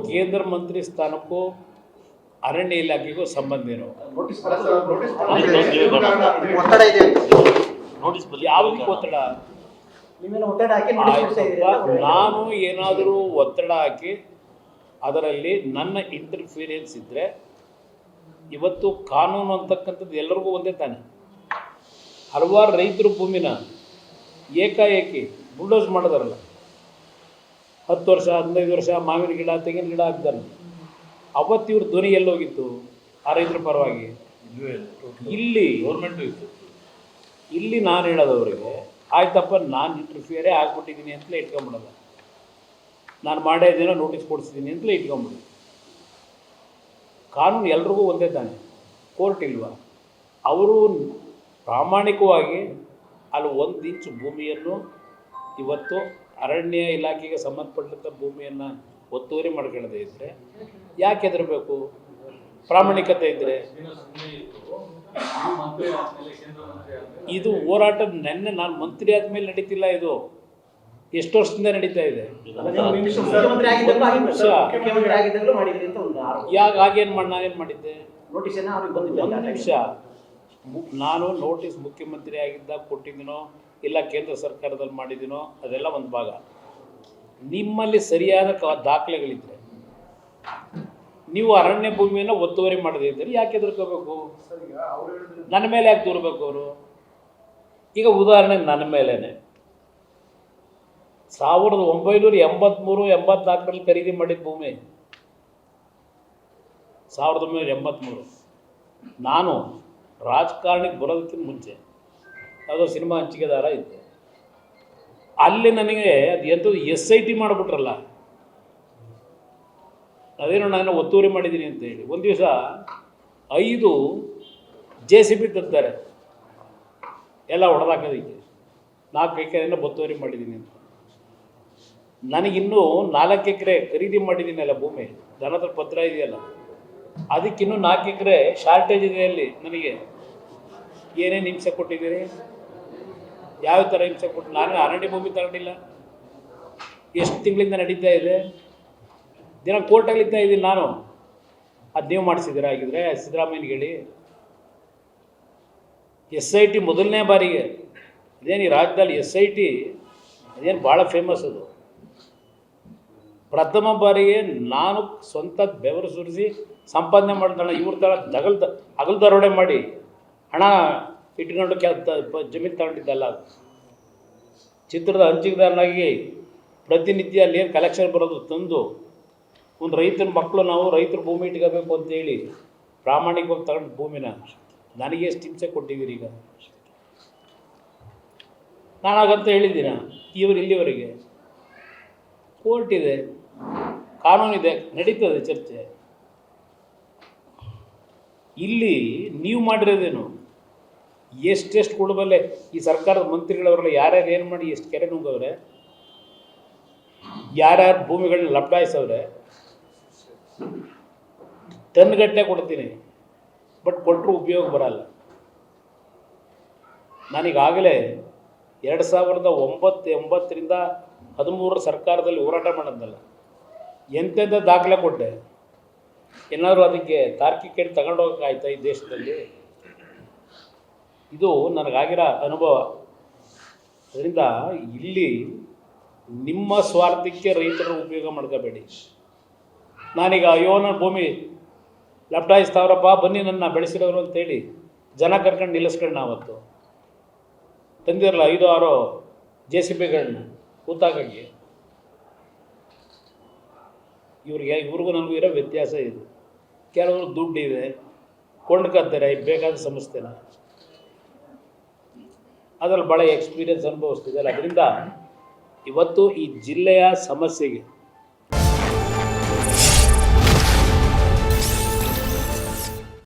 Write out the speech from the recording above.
ಕೇಂದ್ರ ಮಂತ್ರಿ ಸ್ಥಾನಕ್ಕೂ ಅರಣ್ಯ ಇಲಾಖೆಗೂ ಸಂಬಂಧ ಏನು? ಒತ್ತಡ ಇದೆ ಅಂತ. ಯಾವುದಕ್ಕೆ ಒತ್ತಡ? ನಾನು ಏನಾದರೂ ಒತ್ತಡ ಹಾಕಿ ಅದರಲ್ಲಿ ನನ್ನ ಇಂಟರ್ಫೀರಿಯನ್ಸ್ ಇದ್ದರೆ, ಇವತ್ತು ಕಾನೂನು ಅಂತಕ್ಕಂಥದ್ದು ಎಲ್ಲರಿಗೂ ಒಂದೇ ತಾನೆ. ಹಲವಾರು ರೈತರು ಭೂಮಿನ ಏಕಾಏಕಿ ಬುಲ್ಡೋಸ್ ಮಾಡೋದಾರಲ್ಲ, 10 ವರ್ಷ 15 ವರ್ಷ ಮಾವಿನ ಗಿಡ ತೆಂಗಿನ ಗಿಡ ಹಾಕ್ತಾರೆ. ಅವತ್ತು ಇವ್ರ ಧ್ವನಿ ಎಲ್ಲೋಗಿತ್ತು ಆ ರೈತರ ಪರವಾಗಿ? ಇಲ್ಲಿ ಗೌರ್ಮೆಂಟು ಇತ್ತು. ಇಲ್ಲಿ ನಾನು ಹೇಳೋದವ್ರಿಗೆ ಆಯ್ತಪ್ಪ, ನಾನು ಇಂಟರ್ಫಿಯರೇ ಆಗ್ಬಿಟ್ಟಿದ್ದೀನಿ ಅಂತಲೇ ಇಟ್ಕೊಂಬಿಡೋದು, ನಾನು ಮಾಡೋದೇನೋ ನೋಟಿಸ್ ಕೊಡಿಸಿದ್ದೀನಿ ಅಂತಲೇ ಇಟ್ಕೊಂಬಿಡೋದು. ಕಾನೂನು ಎಲ್ರಿಗೂ ಒಂದೇ ತಾನೆ, ಕೋರ್ಟ್ ಇಲ್ವಾ? ಅವರು ಪ್ರಾಮಾಣಿಕವಾಗಿ ಅಲ್ಲಿ 1 ಇಂಚು ಭೂಮಿಯನ್ನು ಇವತ್ತು ಅರಣ್ಯ ಇಲಾಖೆಗೆ ಸಂಬಂಧಪಟ್ಟಂಥ ಭೂಮಿಯನ್ನು ಒತ್ತುವರಿ ಮಾಡ್ಕೊಳ್ಳೋದೇ ಇದ್ದರೆ ಯಾಕೆ ಹೆದರಬೇಕು? ಪ್ರಾಮಾಣಿಕತೆ ಇದ್ದರೆ. ಇದು ಹೋರಾಟ ನೆನ್ನೆ ನಾನು ಮಂತ್ರಿ ಆದಮೇಲೆ ನಡೀತಿಲ್ಲ, ಇದು ಎಷ್ಟು ವರ್ಷದಿಂದ ನಡೀತಾ ಇದೆ. ಹಾಗೇನು ಮಾಡಿ ನಾನೇನು ಮಾಡಿದ್ದೆ? ಒಂದು ನಿಮಿಷ, ನಾನು ನೋಟಿಸ್ ಮುಖ್ಯಮಂತ್ರಿ ಆಗಿದ್ದಾಗ ಕೊಟ್ಟಿದ್ದೀನೋ ಇಲ್ಲ ಕೇಂದ್ರ ಸರ್ಕಾರದಲ್ಲಿ ಮಾಡಿದ್ದೀನೋ ಅದೆಲ್ಲ ಒಂದು ಭಾಗ. ನಿಮ್ಮಲ್ಲಿ ಸರಿಯಾದ ದಾಖಲೆಗಳಿದ್ದರೆ, ನೀವು ಅರಣ್ಯ ಭೂಮಿಯನ್ನು ಒತ್ತುವರಿ ಮಾಡದೇ ಇದ್ದರೆ ಯಾಕೆ ಹೆದರ್ಕೋಬೇಕು? ನನ್ನ ಮೇಲೆ ಯಾಕೆ ದೂರಬೇಕು ಅವರು? ಈಗ ಉದಾಹರಣೆ ನನ್ನ ಮೇಲೇ 1983-84 ಖರೀದಿ ಮಾಡಿದ ಭೂಮಿ. 1983 ನಾನು ರಾಜಕಾರಣಕ್ಕೆ ಬರೋದಕ್ಕಿಂತ ಮುಂಚೆ ಯಾವುದೋ ಸಿನಿಮಾ ಹಂಚಿಕೆದಾರ ಇದ್ದೆ. ಅಲ್ಲಿ ನನಗೆ ಅದು ಎಂಥದ್ದು SIT ಮಾಡಿಬಿಟ್ರಲ್ಲ, ಅದೇನೋ ನಾನು ಒತ್ತುವರಿ ಮಾಡಿದ್ದೀನಿ ಅಂತೇಳಿ. ಒಂದು ದಿವಸ 5 JCB ತಂತಾರೆ ಎಲ್ಲ ಹೊಡೆದಾಕೋದಕ್ಕೆ, 4 ಎಕರೆಯನ್ನು ಒತ್ತುವರಿ ಮಾಡಿದ್ದೀನಿ ಅಂತ. ನನಗಿನ್ನೂ 4 ಎಕರೆ ಖರೀದಿ ಮಾಡಿದ್ದೀನಲ್ಲ ಭೂಮಿ, ದನದ ಪತ್ರ ಇದೆಯಲ್ಲ, ಅದಕ್ಕಿನ್ನೂ 4 ಎಕರೆ ಶಾರ್ಟೇಜ್ ಇದೆ. ಅಲ್ಲಿ ನನಗೆ ಏನೇನು ಹಿಂಸೆ ಕೊಟ್ಟಿದ್ದೀರಿ, ಯಾವ ಥರ ಹಿಂಸೆ ಕೊಟ್ಟು? ನಾನು ಅರಣ್ಯ ಭೂಮಿ ತಗೊಂಡಿಲ್ಲ, ಎಷ್ಟು ತಿಂಗಳಿಂದ ನಡೀತಾ ಇದೆ, ದಿನ ಕೋರ್ಟಲ್ಲಿದ್ದ ಇದ್ದೀನಿ ನಾನು. ಅದು ನೀವು ಮಾಡಿಸಿದ್ದೀರ ಆಗಿದ್ರೆ ಸಿದ್ದರಾಮಯ್ಯನಿಗೆ ಹೇಳಿ. SIT ಮೊದಲನೇ ಬಾರಿಗೆ ಇದೇನು ಈ ರಾಜ್ಯದಲ್ಲಿ SIT ಅದೇನು ಭಾಳ ಫೇಮಸ್. ಅದು ಪ್ರಥಮ ಬಾರಿಗೆ ನಾನು ಸ್ವಂತ ಬೆವರು ಸುರಿಸಿ ಸಂಪಾದನೆ ಮಾಡ್ತಾಳೆ. ಇವ್ರ ಥರ ಹಗಲು ದರೋಡೆ ಮಾಡಿ ಹಣ ಇಟ್ಕೊಂಡು ಜಮೀನು ತಗೊಂಡಿದ್ದಲ್ಲ. ಚಿತ್ರದ ಹಂಚಿಕೆದಾರನಾಗಿ ಪ್ರತಿನಿತ್ಯ ಅಲ್ಲಿ ಏನು ಕಲೆಕ್ಷನ್ ಬರೋದು ತಂದು ಒಂದು ರೈತನ ಮಕ್ಕಳು ನಾವು ರೈತರ ಭೂಮಿ ಇಟ್ಕೋಬೇಕು ಅಂತೇಳಿ ಪ್ರಾಮಾಣಿಕವಾಗಿ ತಗೊಂಡು ಭೂಮಿನ ನನಗೆ ಎಷ್ಟು ಹಿಂಸೆ ಕೊಟ್ಟಿದ್ದೀರಿ. ಈಗ ನಾನು ಹಾಗಂತ ಹೇಳಿದ್ದೀನ? ಇಲ್ಲಿವರೆಗೆ ಕೋರ್ಟ್ ಇದೆ, ಕಾನೂನಿದೆ, ನಡೀತದೆ ಚರ್ಚೆ. ಇಲ್ಲಿ ನೀವು ಮಾಡಿರೋದೇನು? ಎಷ್ಟೆಷ್ಟು ಕೊಡಬಲ್ಲೆ ಈ ಸರ್ಕಾರದ ಮಂತ್ರಿಗಳವರೆಲ್ಲ ಯಾರ್ಯಾರು ಏನು ಮಾಡಿ ಎಷ್ಟು ಕೆರೆ ನುಂಗವ್ರೆ, ಯಾರ್ಯಾರು ಭೂಮಿಗಳನ್ನ ಲಪ್ಟಾಯಿಸವ್ರೆ. ಟನ್ಗಟ್ಟಲೆ ಕೊಡ್ತೀನಿ, ಬಟ್ ಕೊಟ್ಟರು ಉಪಯೋಗ ಬರಲ್ಲ. ನಾನೀಗಾಗಲೇ 2009-10ರಿಂದ 13 ಸರ್ಕಾರದಲ್ಲಿ ಹೋರಾಟ ಮಾಡೋದಲ್ಲ, ಎಂತೆಂಥ ದಾಖಲೆ ಕೊಟ್ಟೆ. ಏನಾದರೂ ಅದಕ್ಕೆ ತಾರ್ಕಿಕ ತಗೊಂಡೋಗಕ್ಕಾಯ್ತಾ ಈ ದೇಶದಲ್ಲಿ? ಇದು ನನಗಾಗಿರೋ ಅನುಭವ. ಅದರಿಂದ ಇಲ್ಲಿ ನಿಮ್ಮ ಸ್ವಾರ್ಥಕ್ಕೆ ರೈತರು ಉಪಯೋಗ ಮಾಡ್ಕೋಬೇಡಿ. ನಾನೀಗ ಅಯ್ಯೋ ನನ್ನ ಭೂಮಿ ಲಪ್ಟಾಯಿಸ್ತಾವ್ರಪ್ಪ, ಬನ್ನಿ ನನ್ನ ಬೆಳೆಸಿರೋರು ಅಂತೇಳಿ ಜನ ಕರ್ಕೊಂಡು ನಿಲ್ಲಿಸ್ಕೊಂಡು ನಾವತ್ತು ತಂದಿರಲ್ಲ 5-6 JCBಗಳನ್ನ ಕೂತಾಕಕ್ಕೆ. ಇವ್ರಿಗೂ ನನಗೂ ಇರೋ ವ್ಯತ್ಯಾಸ ಇದು. ಕೆಲವರು ದುಡ್ಡಿದೆ, ಕೊಂಡ್ಕೊತಾರೆ ಬೇಕಾದ ಸಂಸ್ಥೆನ, ಅದರಲ್ಲಿ ಭಾಳ ಎಕ್ಸ್ಪೀರಿಯನ್ಸ್ ಅನುಭವಿಸ್ತಿದೆ. ಅದರಿಂದ ಇವತ್ತು ಈ ಜಿಲ್ಲೆಯ ಸಮಸ್ಯೆಗೆ